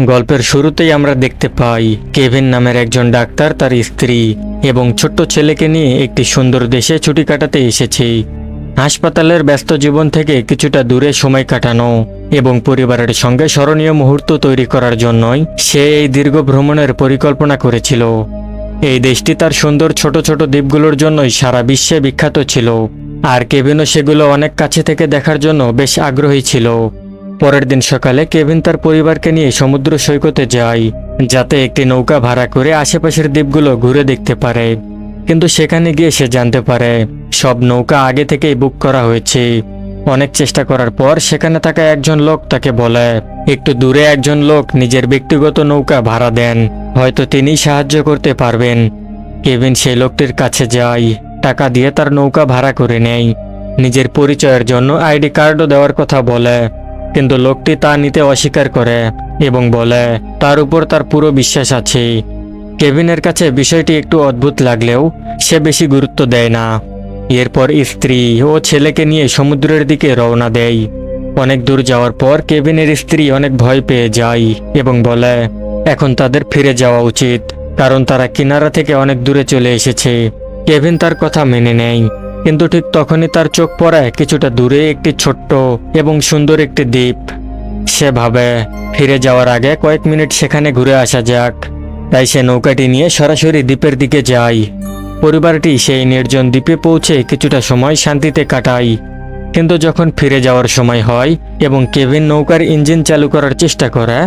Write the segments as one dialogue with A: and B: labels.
A: গল্পের শুরুতেই আমরা দেখতে পাই কেভিন নামের একজন ডাক্তার তার স্ত্রী এবং ছোট্ট ছেলেকে নিয়ে একটি সুন্দর দেশে ছুটি কাটাতে এসেছে। হাসপাতালের ব্যস্ত জীবন থেকে কিছুটা দূরে সময় কাটানো এবং পরিবারের সঙ্গে স্মরণীয় মুহূর্ত তৈরি করার জন্যই সে এই দীর্ঘ ভ্রমণের পরিকল্পনা করেছিল। এই দেশটি তার সুন্দর ছোট ছোট দ্বীপগুলোর জন্যই সারা বিশ্বে বিখ্যাত ছিল, আর কেভিনও সেগুলো অনেক কাছে থেকে দেখার জন্য বেশ আগ্রহী ছিল। পরের দিন সকালে কেভিন তার পরিবারকে নিয়ে সমুদ্র সৈকতে যায়, যাতে একটি নৌকা ভাড়া করে আশেপাশের দ্বীপগুলো ঘুরে দেখতে পারে। কিন্তু সেখানে গিয়ে সে জানতে পারে সব নৌকা আগে থেকেই বুক করা হয়েছে। অনেক চেষ্টা করার পর সেখানে থাকা একজন লোক তাকে বলে একটু দূরে একজন লোক নিজের ব্যক্তিগত নৌকা ভাড়া দেন, হয়তো তিনি সাহায্য করতে পারবেন। কেভিন সেই লোকটির কাছে যায়, টাকা দিয়ে তার নৌকা ভাড়া করে নেয়। নিজের পরিচয়ের জন্য আইডি কার্ডও দেওয়ার কথা বলে, কিন্তু লোকটি তা নিতে অস্বীকার করে এবং বলে তার উপর তার পুরো বিশ্বাস আছে। কেভিনের কাছে বিষয়টি একটু অদ্ভুত লাগলেও সে বেশি গুরুত্ব দেয় না। এরপর স্ত্রী ও ছেলেকে নিয়ে সমুদ্রের দিকে রওনা দেয়। অনেক দূর যাওয়ার পর কেভিনের স্ত্রী অনেক ভয় পেয়ে যায় এবং বলে এখন তাদের ফিরে যাওয়া উচিত, কারণ তারা কিনারা থেকে অনেক দূরে চলে এসেছে। কেভিন তার কথা মেনে নেয়, কিন্তু ঠিক তখনই তার চোখ পড়ে কিছুটা দূরে একটি ছোট্ট এবং সুন্দর একটি দ্বীপ। সে ভাবে ফিরে যাওয়ার আগে কয়েক মিনিট সেখানে ঘুরে আসা যাক, তাই সে নৌকাটি নিয়ে সরাসরি দ্বীপের দিকে যায়। পরিবারটি সেই নির্জন দ্বীপে পৌঁছে কিছুটা সময় শান্তিতে কাটায়। কিন্তু যখন ফিরে যাওয়ার সময় হয় এবং কেভিন নৌকার ইঞ্জিন চালু করার চেষ্টা করে,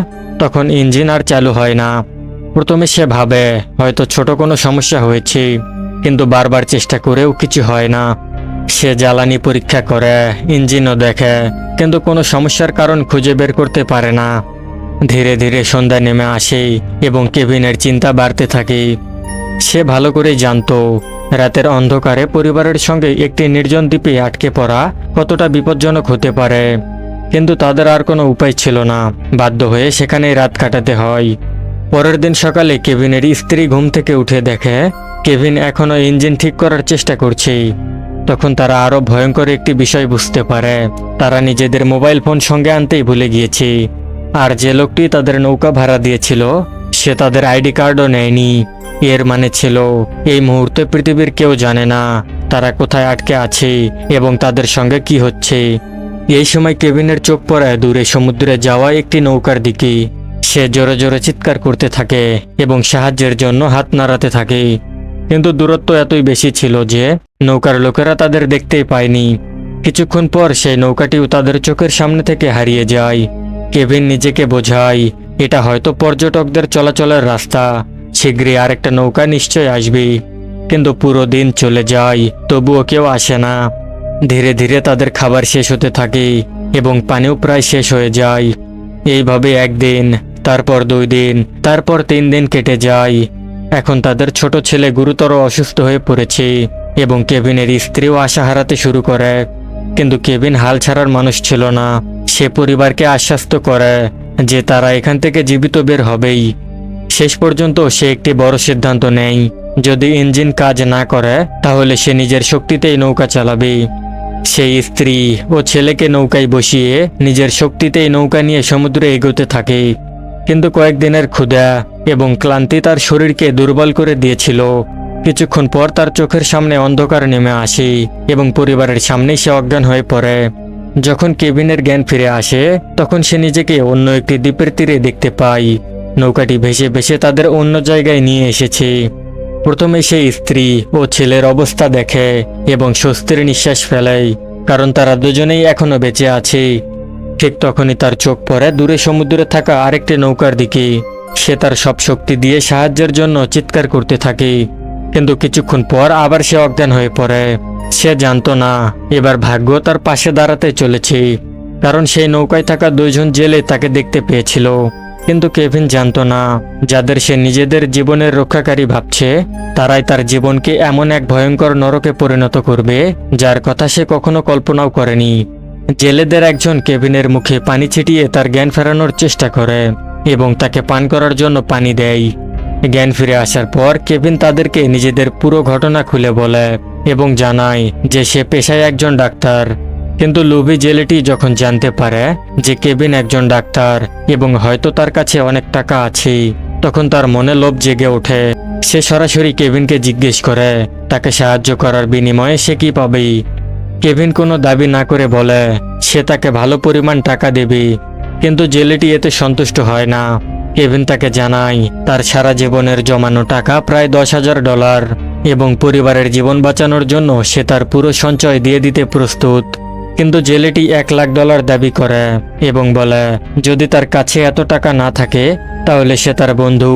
A: তখন ইঞ্জিন আর চালু হয় না। প্রথমে সে ভাবে হয়তো ছোট কোনো সমস্যা হয়েছে, কিন্তু বারবার চেষ্টা করেও কিছু হয় না। সে জ্বালানি পরীক্ষা করে, ইঞ্জিনও দেখে, কিন্তু কোনো সমস্যার কারণ খুঁজে বের করতে পারে না। ধীরে ধীরে সন্ধ্যা নেমে আসে এবং কেভিনের চিন্তা বাড়তে থাকে। সে ভালো করেই জানতো রাতের অন্ধকারে পরিবারের সঙ্গে একটি নির্জন দ্বীপে আটকে পড়া কতটা বিপজ্জনক হতে পারে, কিন্তু তাদের আর কোনো উপায় ছিল না। বাধ্য হয়ে সেখানেই রাত কাটাতে হয়। পরের দিন সকালে কেভিনের স্ত্রী ঘুম থেকে উঠে দেখে কেভিন এখনও ইঞ্জিন ঠিক করার চেষ্টা করছে। তখন তারা আরও ভয়ঙ্কর একটি বিষয় বুঝতে পারে, তারা নিজেদের মোবাইল ফোন সঙ্গে আনতেই ভুলে গিয়েছে। আর যে লোকটি তাদের নৌকা ভাড়া দিয়েছিল সে তাদের আইডি কার্ডও নেয়নি। এর মানে ছিল এই মুহূর্তে পৃথিবীর কেউ জানে না তারা কোথায় আটকে আছে এবং তাদের সঙ্গে কি হচ্ছে। এই সময় কেভিনের চোখ পড়ে দূরে সমুদ্রে যাওয়া একটি নৌকার দিকে। সে জোরে জোরে চিৎকার করতে থাকে এবং সাহায্যের জন্য হাত নাড়াতে থাকে, কিন্তু দূরত্ব এতই বেশি ছিল যে নৌকার লোকেরা তাদের দেখতেই পায়নি। কিছুক্ষণ পর সেই নৌকাটিও তাদের চোখের সামনে থেকে হারিয়ে যায়। কেভিন নিজেকে বোঝায় এটা হয়তো পর্যটকদের চলাচলের রাস্তা, শীঘ্রই আরেকটা নৌকা নিশ্চয় আসবে। কিন্তু পুরো দিন চলে যায়, তবুও কেউ আসে না। ধীরে ধীরে তাদের খাবার শেষ হতে থাকে এবং পানিও প্রায় শেষ হয়ে যায়। এইভাবে একদিন, তারপর 2 দিন, তারপর 3 দিন কেটে যায়। এখন তাদের ছোট ছেলে গুরুতর অসুস্থ হয়ে পড়েছে এবং কেভিনের স্ত্রীও আশা হারাতে শুরু করে। কিন্তু কেভিন হাল ছাড়ার মানুষ ছিল না। সে পরিবারকে আশ্বস্ত করে যে তারা এখান থেকে জীবিত বের হবেই। শেষ পর্যন্ত সে একটি বড় সিদ্ধান্ত নেয়, যদি ইঞ্জিন কাজ না করে তাহলে সে নিজের শক্তিতেই নৌকা চালাবে। সেই স্ত্রী ও ছেলেকে নৌকায় বসিয়ে নিজের শক্তিতেই নৌকা নিয়ে সমুদ্রে এগোতে থাকে। কিন্তু কয়েকদিনের ক্ষুধা এবং ক্লান্তি তার শরীরকে দুর্বল করে দিয়েছিল। কিছুক্ষণ পর তার চোখের সামনে অন্ধকার নেমে আসে এবং পরিবারের সামনেই সে অজ্ঞান হয়ে পড়ে। যখন কেভিনের জ্ঞান ফিরে আসে তখন সে নিজেকে অন্য একটি দ্বীপের তীরে দেখতে পায়। নৌকাটি ভেসে ভেসে তাদের অন্য জায়গায় নিয়ে এসেছে। প্রথমে সেই স্ত্রী ও ছেলের অবস্থা দেখে এবং স্বস্তির নিঃশ্বাস ফেলে, কারণ তারা দুজনেই এখনো বেঁচে আছে। ঠিক তখনই তার চোখ পড়ে দূরে সমুদ্রে থাকা আরেকটি নৌকার দিকে। সে তার সব শক্তি দিয়ে সাহায্যের জন্য চিৎকার করতে থাকে, কিন্তু কিছুক্ষণ পর আবার সে অজ্ঞান হয়ে পড়ে। সে জানতো না এবার ভাগ্য তার পাশে দাঁড়াতে চলেছে, কারণ সেই নৌকায় থাকা 2 জন জেলে তাকে দেখতে পেয়েছিল। কিন্তু কেভিন জানতো না যাদের সে নিজেদের জীবনের রক্ষাকারী ভাবছে তারাই তার জীবনকে এমন এক ভয়ঙ্কর নরকে পরিণত করবে যার কথা সে কখনো কল্পনাও করেনি। জেলেদের একজন কেভিনের মুখে পানি ছিটিয়ে তার জ্ঞান ফেরানোর চেষ্টা করে এবং তাকে পান করার জন্য পানি দেয়। জ্ঞান ফিরে আসার পর কেভিন তাদেরকে নিজেদের পুরো ঘটনা খুলে বলে এবং জানায় যে সে পেশায় একজন ডাক্তার। কিন্তু লোভী জেলেটি যখন জানতে পারে যে কেভিন একজন ডাক্তার এবং হয়তো তার কাছে অনেক টাকা আছে, তখন তার মনে লোভ জেগে ওঠে। সে সরাসরি কেভিনকে জিজ্ঞেস করে তাকে সাহায্য করার বিনিময়ে সে কি পাবে। কেভিন কোনো দাবি না করে বলে সে তাকে ভালো পরিমাণ টাকা দেবে, কিন্তু জেলেটি এতে সন্তুষ্ট হয় না। কেভিন তাকে জানায় তার সারা জীবনের জমানো টাকা প্রায় $10,000 এবং পরিবারের জীবন বাঁচানোর জন্য সে তার পুরো সঞ্চয় দিয়ে দিতে প্রস্তুত। কিন্তু জেলেটি $1,00,000 দাবি করে এবং বলে যদি তার কাছে এত টাকা না থাকে তাহলে সে তার বন্ধু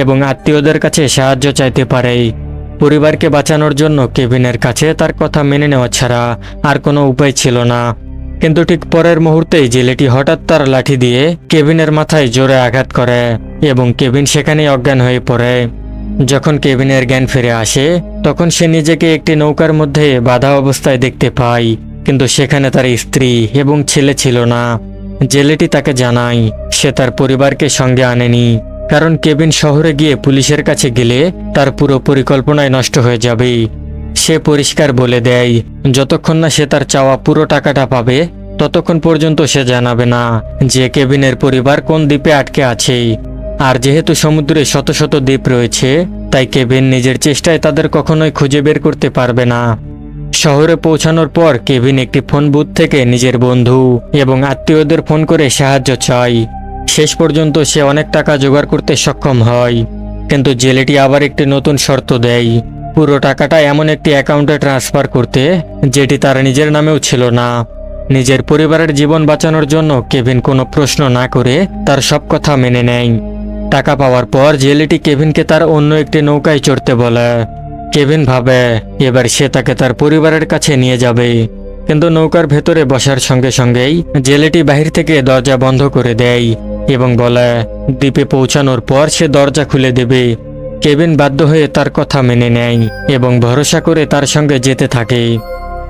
A: এবং আত্মীয়দের কাছে সাহায্য চাইতে পারে। পরিবারকে বাঁচানোর জন্য কেভিনের কাছে তার কথা মেনে নেওয়া ছাড়া আর কোনো উপায় ছিল না। কিন্তু ঠিক পরের মুহূর্তেই জেলেটি হঠাৎ তার লাঠি দিয়ে কেভিনের মাথায় জোরে আঘাত করে এবং কেভিন সেখানেই অজ্ঞান হয়ে পড়ে। যখন কেভিনের জ্ঞান ফিরে আসে তখন সে নিজেকে একটি নৌকার মধ্যে বাঁধা অবস্থায় দেখতে পায়, কিন্তু সেখানে তার স্ত্রী এবং ছেলে ছিল না। জেলেটি তাকে জানায় সে তার পরিবারকে সঙ্গে আনেনি, কারণ কেভিন শহরে গিয়ে পুলিশের কাছে গেলে তার পুরো পরিকল্পনায় নষ্ট হয়ে যাবে। সে পরিষ্কার বলে দেয় যতক্ষণ না সে তার চাওয়া পুরো টাকাটা পাবে ততক্ষণ পর্যন্ত সে জানাবে না যে কেভিনের পরিবার কোন দ্বীপে আটকে আছে। আর যেহেতু সমুদ্রে শত শত দ্বীপ রয়েছে, তাই কেভিন নিজের চেষ্টায় তাদের কখনোই খুঁজে বের করতে পারবে না। শহরে পৌঁছানোর পর কেভিন একটি ফোন বুথ থেকে নিজের বন্ধু এবং আত্মীয়দের ফোন করে সাহায্য চায়। শেষ পর্যন্ত সে অনেক টাকা জোগাড় করতে সক্ষম হয়, কিন্তু জেলেটি আবার একটি নতুন শর্ত দেয় পুরো টাকাটা এমন একটি অ্যাকাউন্টে ট্রান্সফার করতে যেটি তার নিজের নামেও ছিল না। নিজের পরিবারের জীবন বাঁচানোর জন্য কেভিন কোনো প্রশ্ন না করে তার সব কথা মেনে নেয়। টাকা পাওয়ার পর জেলেটি কেভিনকে তার অন্য একটি নৌকায় চড়তে বলে। কেভিন ভাবে এবার সে তাকে তার পরিবারের কাছে নিয়ে যাবে, কিন্তু নৌকার ভেতরে বসার সঙ্গে সঙ্গেই জেলেটি বাহির থেকে দরজা বন্ধ করে দেয় এবং বলে দ্বীপে পৌঁছানোর পর সে দরজা খুলে দেবে। কেভিন বাধ্য হয়ে তার কথা মেনে নেয় এবং ভরসা করে তার সঙ্গে যেতে থাকে।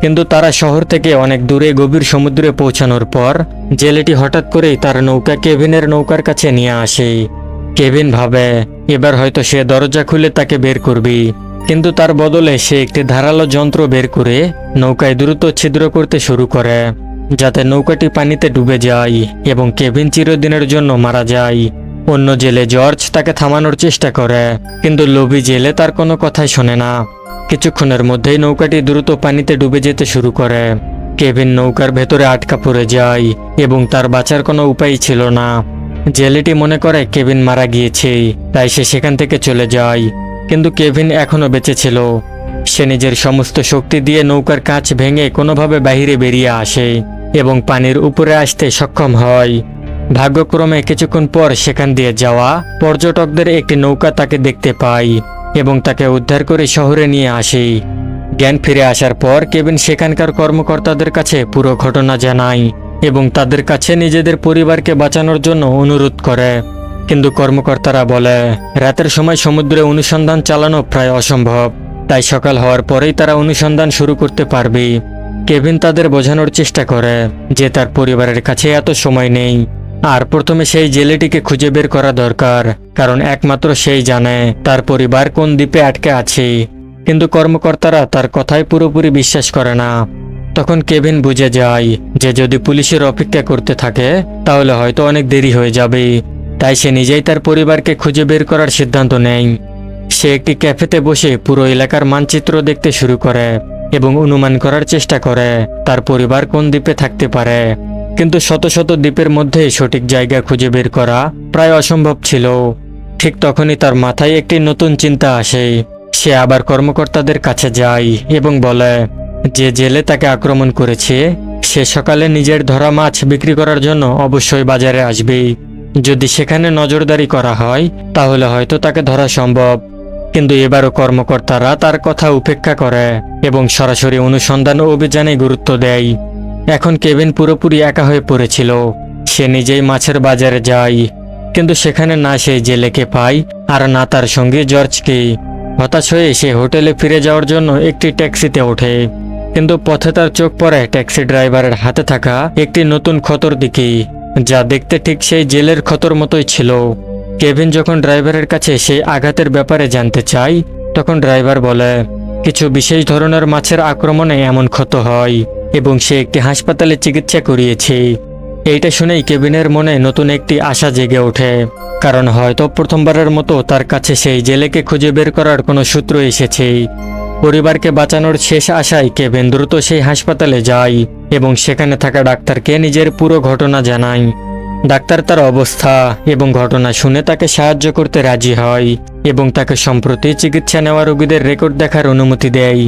A: কিন্তু তারা শহর থেকে অনেক দূরে গভীর সমুদ্রে পৌঁছানোর পর জেলেটি হঠাৎ করেই তার নৌকা কেভিনের নৌকার কাছে নিয়ে আসে। কেভিন ভাবে এবার হয়তো সে দরজা খুলে তাকে বের করবে, কিন্তু তার বদলে সে একটি ধারালো যন্ত্র বের করে নৌকায় দ্রুত ছিদ্র করতে শুরু করে, যাতে নৌকাটি পানিতে ডুবে যায় এবং কেভিন চিরদিনের জন্য মারা যায়। অন্য জেলে জর্জ তাকে থামানোর চেষ্টা করে, কিন্তু লোভী জেলে তার কোনো কথাই শোনে না। কিছুক্ষণের মধ্যেই নৌকাটি দ্রুত পানিতে ডুবে যেতে শুরু করে। কেভিন নৌকার ভেতরে আটকা পড়ে যায় এবং তার বাঁচার কোনো উপায় ছিল না। জেলেটি মনে করে কেভিন মারা গিয়েছে, তাই সে সেখান থেকে চলে যায়, কিন্তু কেভিন এখনো বেঁচে ছিল। সে নিজের সমস্ত শক্তি দিয়ে নৌকার কাঁচ ভেঙে কোনোভাবে বাইরে বেরিয়ে আসে এবং পানির উপরে আসতে সক্ষম হয়। ভাগ্যক্রমে কিছুক্ষণ পর সেখান দিয়ে যাওয়া পর্যটকদের একটি নৌকা তাকে দেখতে পায় এবং তাকে উদ্ধার করে শহরে নিয়ে আসে। জ্ঞান ফিরে আসার পর কেভিন সেখানকার কর্মকর্তাদের কাছে পুরো ঘটনা জানায় এবং তাদের কাছে নিজেদের পরিবারকে বাঁচানোর জন্য অনুরোধ করে। কিন্তু কর্মকর্তারা বলে রাতের সময় সমুদ্রে অনুসন্ধান চালানো প্রায় অসম্ভব, তাই সকাল হওয়ার পরেই তারা অনুসন্ধান শুরু করতে পারবে। কেভিন তাদের বোঝানোর চেষ্টা করে যে তার পরিবারের কাছে এত সময় নেই, আর প্রথমে সেই জেলেটিকে খুঁজে বের করা দরকার, কারণ একমাত্র সেই জানে তার পরিবার কোন দ্বীপে আটকে আছে। কিন্তু কর্মকর্তারা তার কথায় পুরোপুরি বিশ্বাস করে না। তখন কেভিন বুঝে যায় যে যদি পুলিশের অপেক্ষা করতে থাকে তাহলে হয়তো অনেক দেরি হয়ে যাবে, তাই সে নিজেই তার পরিবারকে খুঁজে বের করার সিদ্ধান্ত নেয়। সে একটি ক্যাফেতে বসে পুরো এলাকার মানচিত্র দেখতে শুরু করে এবং অনুমান করার চেষ্টা করে তার পরিবার কোন দ্বীপে থাকতে পারে, কিন্তু শত শত দ্বীপের মধ্যে সঠিক জায়গা খুঁজে বের করা প্রায় অসম্ভব ছিল। ঠিক তখনই তার মাথায় একটি নতুন চিন্তা আসে। সে আবার কর্মকর্তাদের কাছে যায় এবং বলে যে জেলে তাকে আক্রমণ করেছে সে সকালে নিজের ধরা মাছ বিক্রি করার জন্য অবশ্যই বাজারে আসবে। যদি সেখানে নজরদারি করা হয় তাহলে হয়তো তাকে ধরা সম্ভব। কিন্তু এবারও কর্মকর্তারা তার কথা উপেক্ষা করে এবং সরাসরি অনুসন্ধান ও অভিযানে গুরুত্ব দেয়। এখন কেভিন পুরোপুরি একা হয়ে পড়েছিল। সে নিজেই মাছের বাজারে যায়, কিন্তু সেখানে না সে জেলেকে পায় আর না তার সঙ্গে জর্জকে। হতাশ হয়ে সে হোটেলে ফিরে যাওয়ার জন্য একটি ট্যাক্সিতে ওঠে, কিন্তু পথে তার চোখ পড়ে ট্যাক্সি ড্রাইভারের হাতে থাকা একটি নতুন ক্ষতর দিকে, যা দেখতে ঠিক সেই জেলের ক্ষতর মতোই ছিল। কেভিন যখন ড্রাইভারের কাছে সেই আঘাতের ব্যাপারে জানতে চায় তখন ড্রাইভার বলে কিছু বিশেষ ধরনের মাছের আক্রমণে এমন ক্ষত হয় এবং সে একটি হাসপাতালে চিকিৎসা করিয়েছে। এইটা শুনেই কেভিনের মনে নতুন একটি আশা জেগে ওঠে, কারণ হয়তো প্রথমবারের মতো তার কাছে সেই জেলেকে খুঁজে বের করার কোনো সূত্র এসেছে। পরিবারকে বাঁচানোর শেষ আশায় কেভিন দ্রুত সেই হাসপাতালে যায় এবং সেখানে থাকা ডাক্তারকে নিজের পুরো ঘটনা জানায়। ডাক্তার তার অবস্থা এবং ঘটনা শুনে তাকে সাহায্য করতে রাজি হয় এবং তাকে সম্প্রতি চিকিৎসা নেওয়া রোগীদের রেকর্ড দেখার অনুমতি দেয়।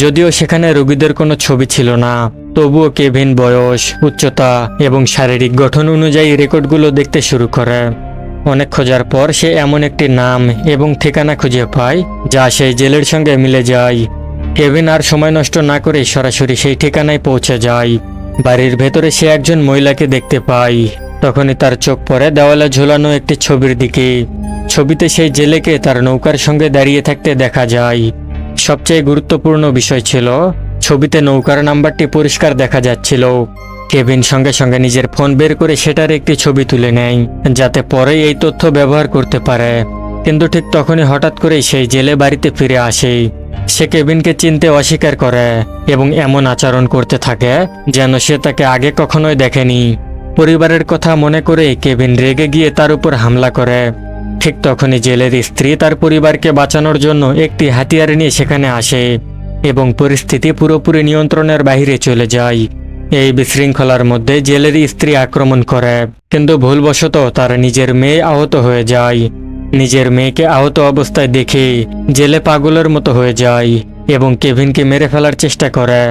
A: যদিও সেখানে রোগীদের কোনো ছবি ছিল না, তবুও কেভিন বয়স, উচ্চতা এবং শারীরিক গঠন অনুযায়ী রেকর্ডগুলো দেখতে শুরু করে। অনেক খোঁজার পর সে এমন একটি নাম এবং ঠিকানা খুঁজে পায় যা সেই জেলের সঙ্গে মিলে যায়। কেভিন আর সময় নষ্ট না করে সরাসরি সেই ঠিকানায় পৌঁছে যায়। বাড়ির ভেতরে সে একজন মহিলাকে দেখতে পায়। তখনই তার চোখ পড়ে দেওয়ালে ঝোলানো একটি ছবির দিকে। ছবিতে সেই জেলেকে তার নৌকার সঙ্গে দাঁড়িয়ে থাকতে দেখা যায়। সবচেয়ে গুরুত্বপূর্ণ বিষয় ছিল, ছবিতে নৌকার নাম্বারটি পরিষ্কার দেখা যাচ্ছিল। কেভিন সঙ্গে সঙ্গে নিজের ফোন বের করে সেটার একটি ছবি তুলে নেয়, যাতে পরে এই তথ্য ব্যবহার করতে পারে। কিন্তু ঠিক তখনই হঠাৎ করেই সেই জেলে বাড়িতে ফিরে আসে। সে কেভিনকে চিনতে অস্বীকার করে এবং এমন আচরণ করতে থাকে যেন সে তাকে আগে কখনোই দেখেনি। পরিবারের কথা মনে করে কেভিন রেগে গিয়ে তার উপর হামলা করে। ঠিক তখনই জেলের স্ত্রী তার পরিবারকে বাঁচানোর জন্য একটি হাতিয়ার নিয়ে সেখানে আসে এবং পরিস্থিতি পুরোপুরি নিয়ন্ত্রণের বাইরে চলে যায়। এই বিশৃঙ্খলার মধ্যে জেলের স্ত্রী আক্রমণ করে, কিন্তু ভুলবশত তার নিজের মেয়ে আহত হয়ে যায়। নিজের মেয়েকে আহত অবস্থায় দেখে জেলে পাগলের মতো হয়ে যায় এবং কেভিনকে মেরে ফেলার চেষ্টা করে।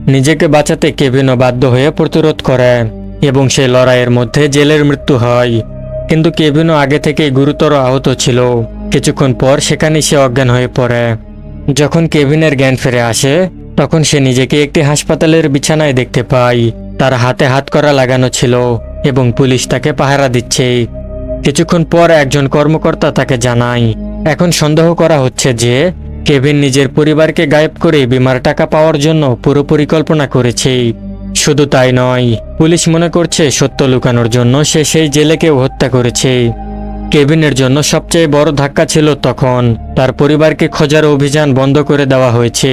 A: নিজেকে বাঁচাতে কেভিনও বাধ্য হয়ে প্রতিরোধ করে এবং সেই লড়াইয়ের মধ্যে জেলের মৃত্যু হয়। কিন্তু কেভিনও আগে থেকেই গুরুতর আহত ছিল। কিছুক্ষণ পর সেখানে সে অজ্ঞান হয়ে পড়ে। যখন কেভিনের জ্ঞান ফিরে আসে, তখন সে নিজেকে একটি হাসপাতালের বিছানায় দেখতে পায়। তার হাতে হাতকড়া লাগানো ছিল এবং পুলিশ তাকে পাহারা দিচ্ছে। কিছুক্ষণ পর একজন কর্মকর্তা তাকে জানায়, এখন সন্দেহ করা হচ্ছে যে কেভিন নিজের পরিবারকে গায়েব করে বিমার টাকা পাওয়ার জন্য পুরো পরিকল্পনা করেছে। শুধু তাই নয়, পুলিশ মনে করছে সত্য লুকানোর জন্য সে সেই জেলেকেও হত্যা করেছে। কেভিনের জন্য সবচেয়ে বড় ধাক্কা ছিল তখন তার পরিবারকে খোঁজার অভিযান বন্ধ করে দেওয়া হয়েছে।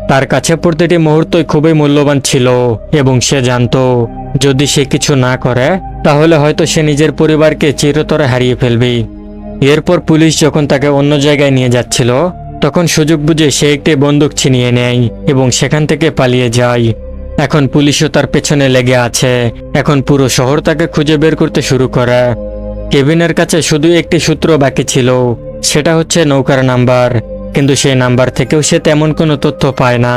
A: তার কাছে প্রতিটি মুহূর্তই খুবই মূল্যবান ছিল এবং সে জানতো যদি সে কিছু না করে তাহলে হয়তো সে নিজের পরিবারকে চিরতরে হারিয়ে ফেলবে। এরপর পুলিশ যখন তাকে অন্য জায়গায় নিয়ে যাচ্ছিল, তখন সুযোগ বুঝে সে একটি বন্দুক ছিনিয়ে নেয় এবং সেখান থেকে পালিয়ে যায়। এখন পুলিশও তার পেছনে লেগে আছে। এখন পুরো শহর তাকে খুঁজে বের করতে শুরু করে। কেভিনের কাছে শুধু একটি সূত্র বাকি ছিল, সেটা হচ্ছে নৌকার নাম্বার। কিন্তু সেই নাম্বার থেকেও সে তেমন কোনো তথ্য পায় না।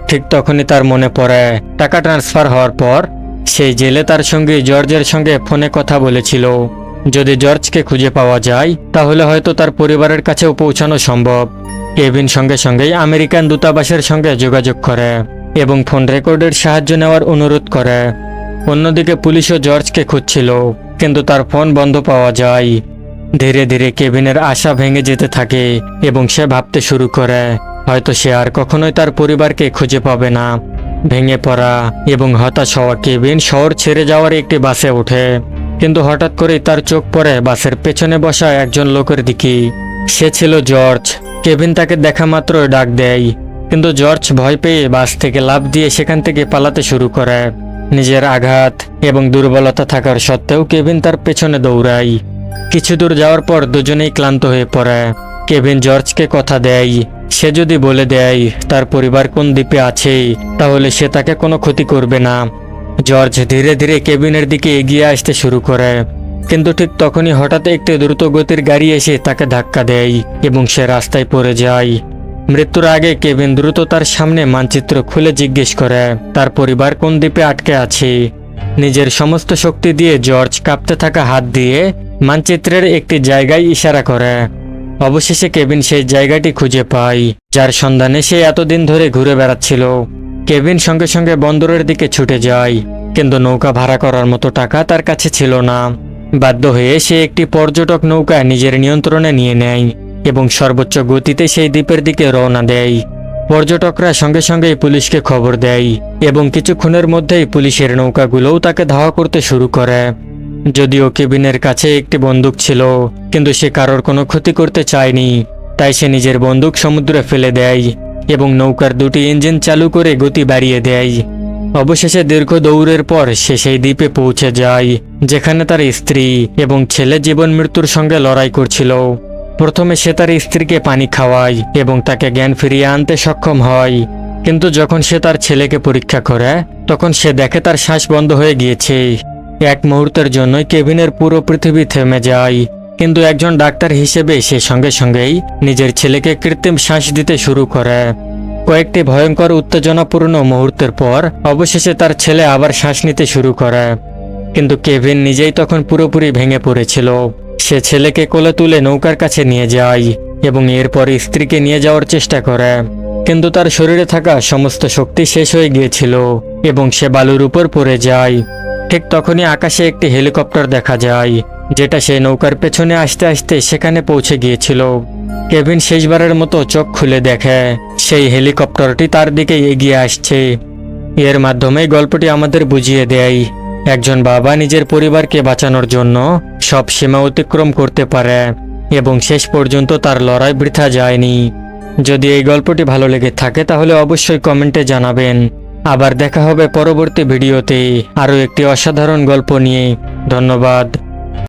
A: ঠিক তখনই তার মনে পড়ে টাকা ট্রান্সফার হওয়ার পর সেই জেলে তার সঙ্গে জর্জের সঙ্গে ফোনে কথা বলেছিল। যদি জর্জকে খুঁজে পাওয়া যায় তাহলে হয়তো তার পরিবারের কাছেও পৌঁছানো সম্ভব। কেভিন সঙ্গে সঙ্গেই আমেরিকান দূতাবাসের সঙ্গে যোগাযোগ করে এবং ফোন রেকর্ডের সাহায্য নেওয়ার অনুরোধ করে। অন্যদিকে পুলিশও জর্জকে খুঁজছিল, কিন্তু তার ফোন বন্ধ পাওয়া যায়। ধীরে ধীরে কেভিনের আশা ভেঙে যেতে থাকে এবং সে ভাবতে শুরু করে হয়তো সে আর কখনোই তার পরিবারকে খুঁজে পাবে না। ভেঙে পড়া এবং হতাশ হওয়া কেভিন শহর ছেড়ে যাওয়ার একটি বাসে ওঠে। কিন্তু হঠাৎ করেই তার চোখ পড়ে বাসের পেছনে বসা একজন লোকের দিকে। সে ছিল জর্জ। কেভিন তাকে দেখা মাত্র ডাক দেয়, কিন্তু জর্জ ভয় পেয়ে বাস থেকে লাফ দিয়ে সেখান থেকে পালাতে শুরু করে। নিজের আঘাত এবং দুর্বলতা থাকার সত্ত্বেও কেভিন তার পেছনে দৌড়ায়। কিছু দূর যাওয়ার পর দুজনেই ক্লান্ত হয়ে পড়ে। কেভিন জর্জকে কথা দেয়, সে যদি বলে দেয় তার পরিবার কোন দ্বীপে আছে তাহলে সে তাকে কোনো ক্ষতি করবে না। জর্জ ধীরে ধীরে কেভিনের দিকে এগিয়ে আসতে শুরু করে, কিন্তু ঠিক তখনই হঠাৎ একটি দ্রুত গতির গাড়ি এসে তাকে ধাক্কা দেয় এবং সে রাস্তায় পড়ে যায়। মৃত্যুর আগে কেভিন দ্রুত তার সামনে মানচিত্র খুলে জিজ্ঞেস করে তার পরিবার কোন দ্বীপে আটকে আছে। নিজের সমস্ত শক্তি দিয়ে জর্জ কাঁপতে থাকা হাত দিয়ে মানচিত্রের একটি জায়গায় ইশারা করে। অবশেষে কেভিন সেই জায়গাটি খুঁজে পায় যার সন্ধানে সে এতদিন ধরে ঘুরে বেড়াচ্ছিল। কেভিন সঙ্গে সঙ্গে বন্দরের দিকে ছুটে যায়, কিন্তু নৌকা ভাড়া করার মতো টাকা তার কাছে ছিল না। বাধ্য হয়ে সে একটি পর্যটক নৌকা নিজের নিয়ন্ত্রণে নিয়ে নেয় এবং সর্বোচ্চ গতিতে সেই দ্বীপের দিকে রওনা দেয়। পর্যটকরা সঙ্গে সঙ্গেই পুলিশকে খবর দেয় এবং কিছুক্ষণের মধ্যেই পুলিশের নৌকাগুলোও তাকে ধাওয়া করতে শুরু করে। যদিও কেভিনের কাছে একটি বন্দুক ছিল, কিন্তু সে কারোর কোনো ক্ষতি করতে চায়নি। তাই সে নিজের বন্দুক সমুদ্রে ফেলে দেয় এবং নৌকার দুটি ইঞ্জিন চালু করে গতি বাড়িয়ে দেয়। অবশেষে দীর্ঘ দৌড়ের পর সে সেই দ্বীপে পৌঁছে যায়, যেখানে তার স্ত্রী এবং ছেলে জীবন মৃত্যুর সঙ্গে লড়াই করছিল। প্রথমে সে তার স্ত্রীকে পানি খাওয়ায় এবং তাকে জ্ঞান ফিরিয়ে আনতে সক্ষম হয়। কিন্তু যখন সে তার ছেলেকে পরীক্ষা করে, তখন সে দেখে তার শ্বাস বন্ধ হয়ে গিয়েছে। এক মুহূর্তের জন্যই কেভিনের পুরো পৃথিবী থেমে যায়। কিন্তু একজন ডাক্তার হিসেবে সে সঙ্গে সঙ্গেই নিজের ছেলেকে কৃত্রিম শ্বাস দিতে শুরু করে। কয়েকটি ভয়ঙ্কর উত্তেজনাপূর্ণ মুহূর্তের পর অবশেষে তার ছেলে আবার শ্বাস নিতে শুরু করে। কিন্তু কেভিন নিজেই তখন পুরোপুরি ভেঙে পড়েছিল। সে ছেলেকে কোলে তুলে নৌকার কাছে নিয়ে যায় এবং এরপর স্ত্রীকে নিয়ে যাওয়ার চেষ্টা করে। কিন্তু তার শরীরে থাকা সমস্ত শক্তি শেষ হয়ে গিয়েছিল এবং সে বালুর উপর পড়ে যায়। ঠিক তখনই আকাশে একটি হেলিকপ্টার দেখা যায়, যেটা সেই নৌকার পেছনে আসতে আসতে সেখানে পৌঁছে গিয়েছিল। কেভিন শেষবারের মতো চোখ খুলে দেখে সেই হেলিকপ্টারটি তার দিকে এগিয়ে আসছে। এর মাধ্যমে গল্পটি আমাদের বুঝিয়ে দেয়, একজন বাবা নিজের পরিবারকে বাঁচানোর জন্য সব সীমা অতিক্রম করতে পারে এবং শেষ পর্যন্ত তার লড়াই বৃথা যায়নি। যদি এই গল্পটি ভালো লেগে থাকে তাহলে অবশ্যই কমেন্টে জানাবেন। আবার দেখা হবে পরবর্তী ভিডিওতে আরও একটি অসাধারণ গল্প নিয়ে। ধন্যবাদ।